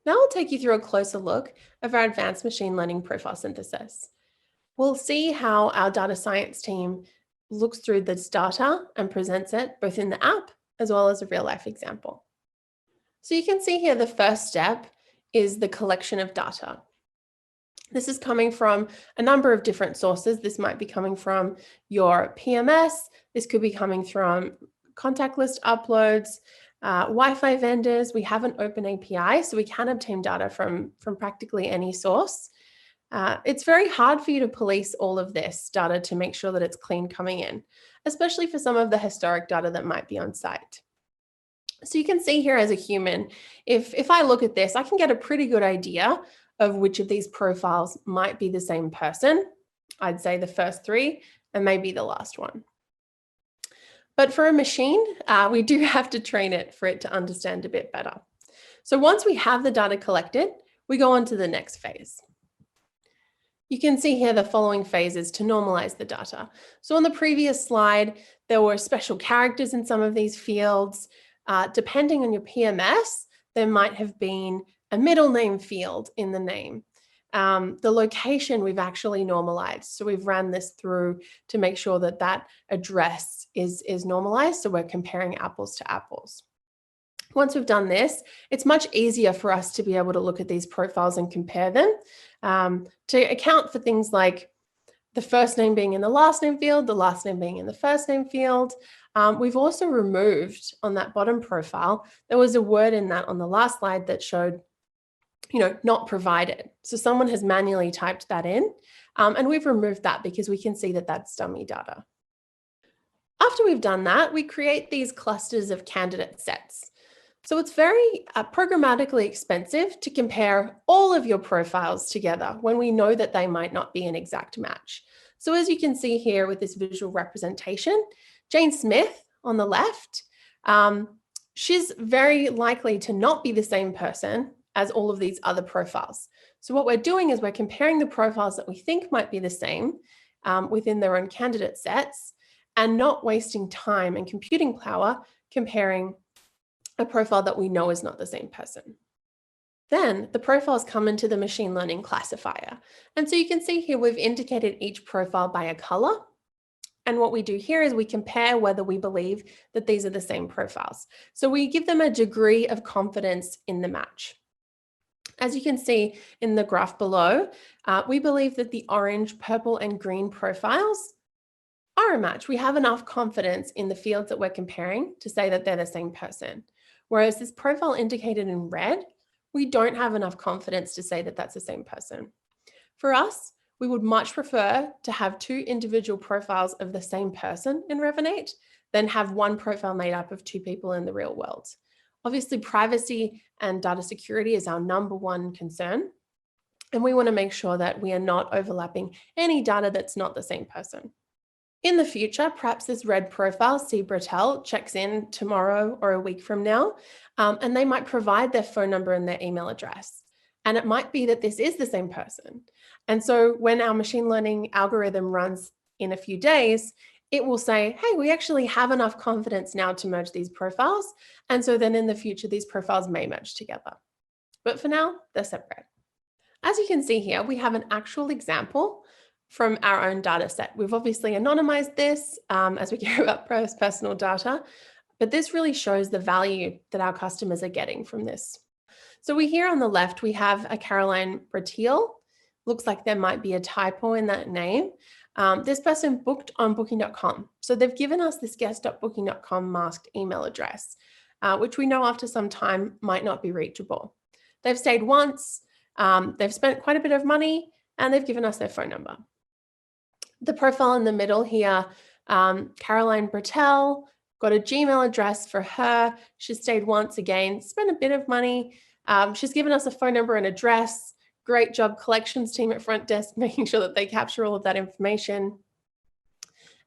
Now I'll take you through a closer look of our advanced machine learning profile synthesis. We'll see how our data science team looks through this data and presents it both in the app as well as a real life example. So you can see here the first step is the collection of data. This is coming from a number of different sources. This might be coming from your PMS. This could be coming from contact list uploads, Wi-Fi vendors. We have an open API, so we can obtain data from practically any source. It's very hard for you to police all of this data to make sure that it's clean coming in, especially for some of the historic data that might be on site. So you can see here as a human, if I look at this, I can get a pretty good idea of which of these profiles might be the same person. I'd say the first three and maybe the last one. But for a machine, we do have to train it for it to understand a bit better. So once we have the data collected, we go on to the next phase. You can see here the following phases to normalize the data. So on the previous slide, there were special characters in some of these fields. Depending on your PMS, there might have been a middle name field in the name. The location we've actually normalized. So we've ran this through to make sure that that address is normalized. So we're comparing apples to apples. Once we've done this, it's much easier for us to be able to look at these profiles and compare them to account for things like the first name being in the last name field, the last name being in the first name field. We've also removed on that bottom profile, there was a word in that on the last slide that showed, not provided. So someone has manually typed that in, and we've removed that because we can see that that's dummy data. After we've done that, we create these clusters of candidate sets. So it's very programmatically expensive to compare all of your profiles together when we know that they might not be an exact match. So as you can see here with this visual representation, Jane Smith on the left, she's very likely to not be the same person as all of these other profiles. So what we're doing is we're comparing the profiles that we think might be the same within their own candidate sets and not wasting time and computing power comparing a profile that we know is not the same person. Then the profiles come into the machine learning classifier. And so you can see here we've indicated each profile by a color. And what we do here is we compare whether we believe that these are the same profiles. So we give them a degree of confidence in the match. As you can see in the graph below, we believe that the orange, purple, and green profiles are a match. We have enough confidence in the fields that we're comparing to say that they're the same person. Whereas this profile indicated in red, we don't have enough confidence to say that that's the same person. For us, we would much prefer to have two individual profiles of the same person in Revinate than have one profile made up of two people in the real world. Obviously, privacy and data security is our #1 concern. And we want to make sure that we are not overlapping any data that's not the same person. In the future, perhaps this red profile, C. Brettel, checks in tomorrow or a week from now, and they might provide their phone number and their email address. And it might be that this is the same person. And so when our machine learning algorithm runs in a few days, it will say, hey, we actually have enough confidence now to merge these profiles. And so then in the future, these profiles may merge together. But for now, they're separate. As you can see here, we have an actual example from our own data set. We've obviously anonymized this as we care about personal data, but this really shows the value that our customers are getting from this. So here on the left, we have a Caroline Brettel. Looks like there might be a typo in that name. This person booked on booking.com. So they've given us this guest.booking.com masked email address, which we know after some time might not be reachable. They've stayed once, they've spent quite a bit of money, and they've given us their phone number. The profile in the middle here, Caroline Brettel, got a Gmail address for her. She's stayed once again, spent a bit of money. She's given us a phone number and address. Great job, collections team at front desk, making sure that they capture all of that information.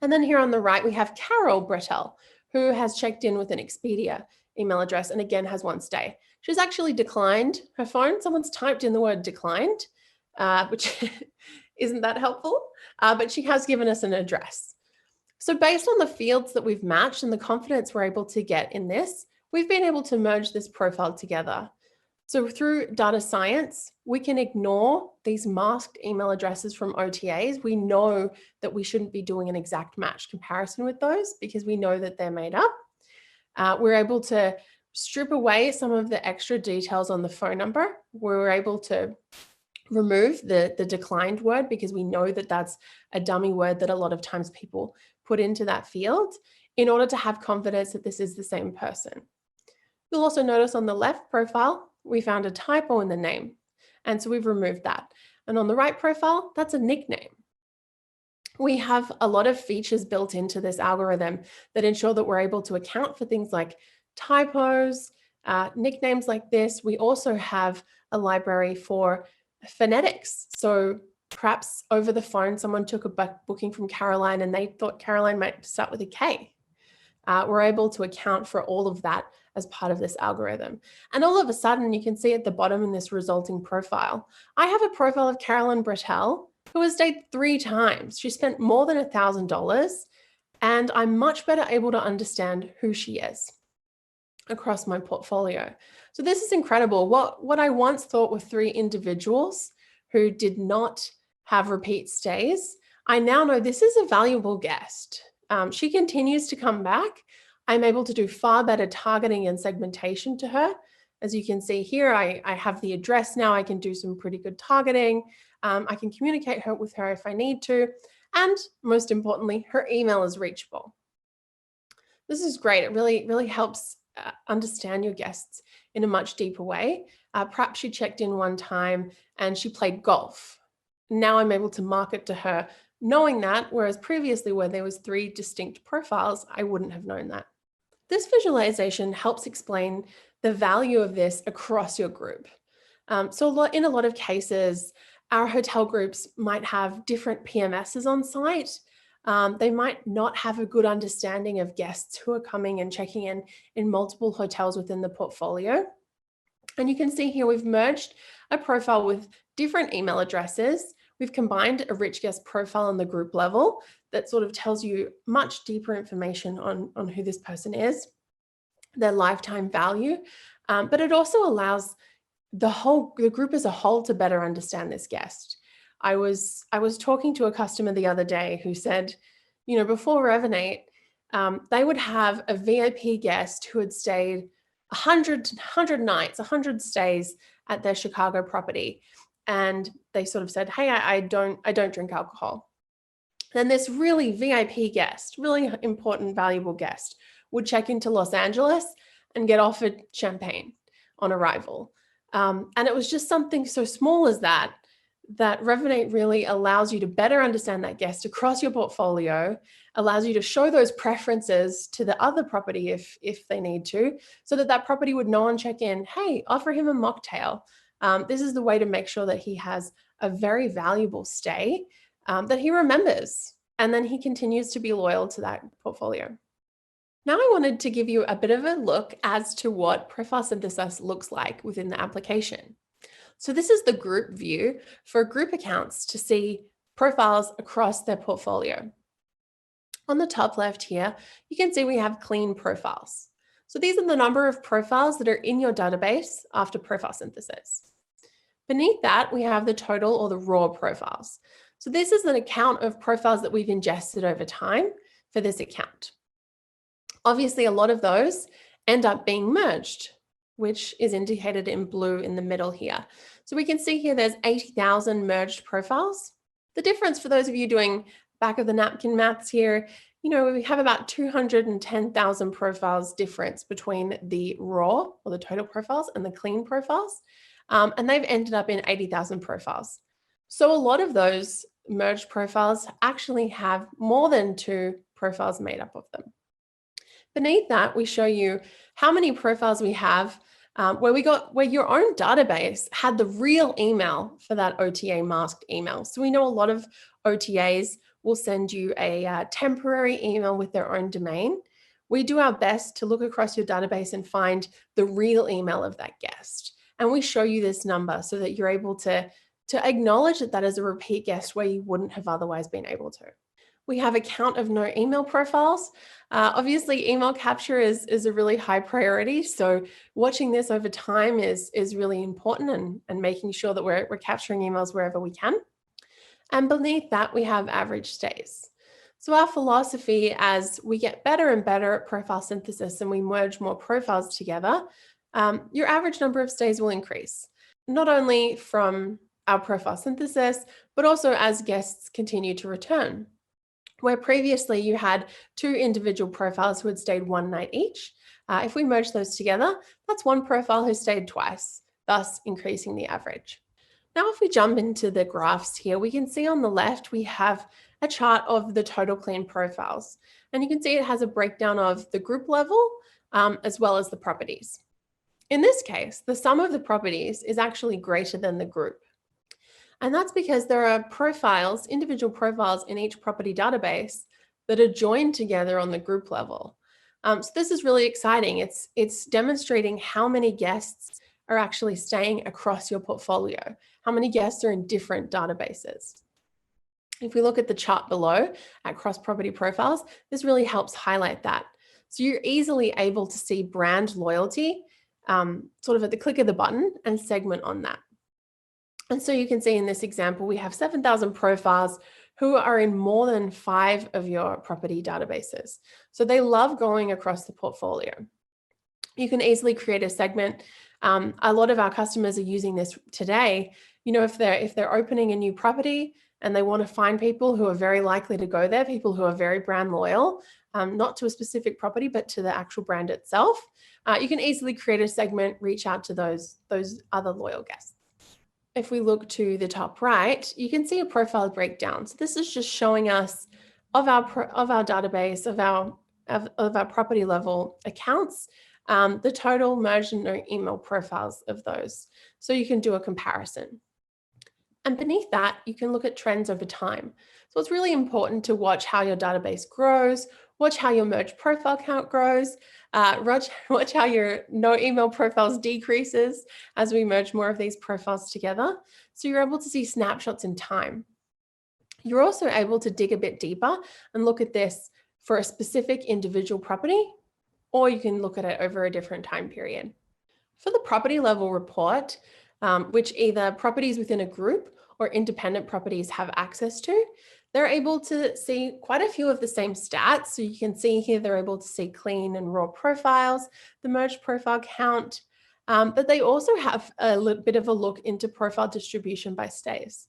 And then here on the right, we have Carol Brettel, who has checked in with an Expedia email address and again has one stay. She's actually declined her phone. Someone's typed in the word declined, which isn't that helpful, but she has given us an address. So based on the fields that we've matched and the confidence we're able to get in this, we've been able to merge this profile together. So through data science, we can ignore these masked email addresses from OTAs. We know that we shouldn't be doing an exact match comparison with those because we know that they're made up. We're able to strip away some of the extra details on the phone number. We're able to remove the declined word because we know that that's a dummy word that a lot of times people put into that field in order to have confidence that this is the same person. You'll also notice on the left profile, we found a typo in the name. And so we've removed that. And on the right profile, that's a nickname. We have a lot of features built into this algorithm that ensure that we're able to account for things like typos, nicknames like this. We also have a library for phonetics. So perhaps over the phone, someone took a booking from Caroline and they thought Caroline might start with a K. We're able to account for all of that as part of this algorithm. And all of a sudden, you can see at the bottom in this resulting profile, I have a profile of Carolyn Brettel, who has stayed 3 times. She spent more than $1,000, and I'm much better able to understand who she is across my portfolio. So this is incredible. What I once thought were 3 individuals who did not have repeat stays, I now know this is a valuable guest. She continues to come back. I'm able to do far better targeting and segmentation to her. As you can see here, I have the address now. I can do some pretty good targeting. I can communicate with her if I need to. And most importantly, her email is reachable. This is great. It really helps understand your guests in a much deeper way. Perhaps she checked in one time and she played golf. Now I'm able to market to her knowing that, whereas previously where there was 3 distinct profiles, I wouldn't have known that. This visualization helps explain the value of this across your group. So in a lot of cases, our hotel groups might have different PMSs on site. They might not have a good understanding of guests who are coming and checking in multiple hotels within the portfolio. And you can see here we've merged a profile with different email addresses. We've combined a rich guest profile on the group level that sort of tells you much deeper information on who this person is, their lifetime value, but it also allows the group as a whole to better understand this guest. I was talking to a customer the other day who said, before Revinate, they would have a VIP guest who had stayed 100 nights, 100 stays at their Chicago property. And they sort of said, hey, I don't drink alcohol. Then this really VIP guest, really important, valuable guest would check into Los Angeles and get offered champagne on arrival. And it was just something so small as that Revinate really allows you to better understand that guest across your portfolio, allows you to show those preferences to the other property if they need to, so that property would know on check-in, hey, offer him a mocktail. This is the way to make sure that he has a very valuable stay that he remembers, and then he continues to be loyal to that portfolio. Now I wanted to give you a bit of a look as to what profile synthesis looks like within the application. So this is the group view for group accounts to see profiles across their portfolio. On the top left here, you can see we have clean profiles. So these are the number of profiles that are in your database after profile synthesis. Beneath that, we have the total or the raw profiles. So this is an account of profiles that we've ingested over time for this account. Obviously, a lot of those end up being merged, which is indicated in blue in the middle here. So we can see here there's 80,000 merged profiles. The difference for those of you doing back of the napkin maths here, we have about 210,000 profiles difference between the raw or the total profiles and the clean profiles. And they've ended up in 80,000 profiles. So a lot of those merged profiles actually have more than 2 profiles made up of them. Beneath that, we show you how many profiles we have where your own database had the real email for that OTA masked email. So we know a lot of OTAs will send you a temporary email with their own domain. We do our best to look across your database and find the real email of that guest. And we show you this number so that you're able to acknowledge that is a repeat guest where you wouldn't have otherwise been able to. We have a count of no email profiles. Obviously, email capture is a really high priority. So watching this over time is really important, and making sure that we're capturing emails wherever we can. And beneath that, we have average stays. So our philosophy, as we get better and better at profile synthesis and we merge more profiles together, your average number of stays will increase, not only from our profile synthesis, but also as guests continue to return. Where previously you had 2 individual profiles who had stayed 1 night each, if we merge those together, that's 1 profile who stayed twice, thus increasing the average. Now, if we jump into the graphs here, we can see on the left, we have a chart of the total clean profiles. And you can see it has a breakdown of the group level, as well as the properties. In this case, the sum of the properties is actually greater than the group. And that's because there are profiles, individual profiles in each property database that are joined together on the group level. So this is really exciting. It's demonstrating how many guests are actually staying across your portfolio, how many guests are in different databases. If we look at the chart below at cross-property profiles, this really helps highlight that. So you're easily able to see brand loyalty sort of at the click of the button and segment on that. And so you can see in this example, we have 7,000 profiles who are in more than 5 of your property databases. So they love going across the portfolio. You can easily create a segment. A lot of our customers are using this today. You know, if they're opening a new property and they want to find people who are very likely to go there, people who are very brand loyal, not to a specific property, but to the actual brand itself, you can easily create a segment, reach out to those other loyal guests. If we look to the top right, you can see a profile breakdown. So this is just showing us of our database, of our property level accounts, the total merged and no email profiles of those. So you can do a comparison. And beneath that, you can look at trends over time. So it's really important to watch how your database grows, watch how your merged profile count grows, watch how your no email profiles decreases as we merge more of these profiles together. So you're able to see snapshots in time. You're also able to dig a bit deeper and look at this for a specific individual property, or you can look at it over a different time period. For the property level report, which either properties within a group or independent properties have access to, they're able to see quite a few of the same stats. So you can see here, they're able to see clean and raw profiles, the merged profile count, but they also have a little bit of a look into profile distribution by stays.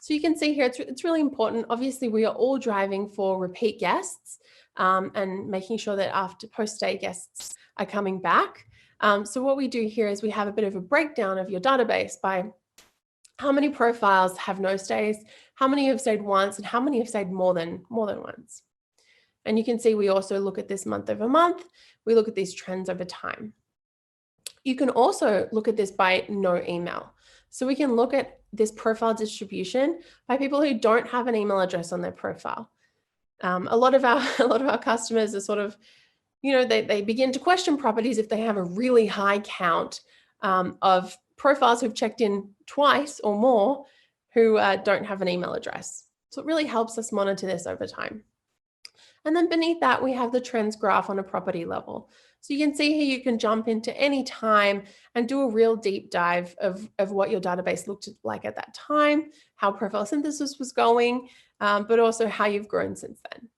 So you can see here, it's really important. Obviously, we are all driving for repeat guests and making sure that after post-stay guests are coming back. So what we do here is we have a bit of a breakdown of your database by how many profiles have no stays, how many have stayed once, and how many have stayed more than once. And you can see we also look at this month over month. We look at these trends over time. You can also look at this by no email. So we can look at this profile distribution by people who don't have an email address on their profile. A lot of our customers are sort of, you know, they begin to question properties if they have a really high count of profiles who've checked in twice or more who don't have an email address. So it really helps us monitor this over time. And then beneath that, we have the trends graph on a property level. So you can see here, you can jump into any time and do a real deep dive of what your database looked like at that time, how profile synthesis was going, but also how you've grown since then.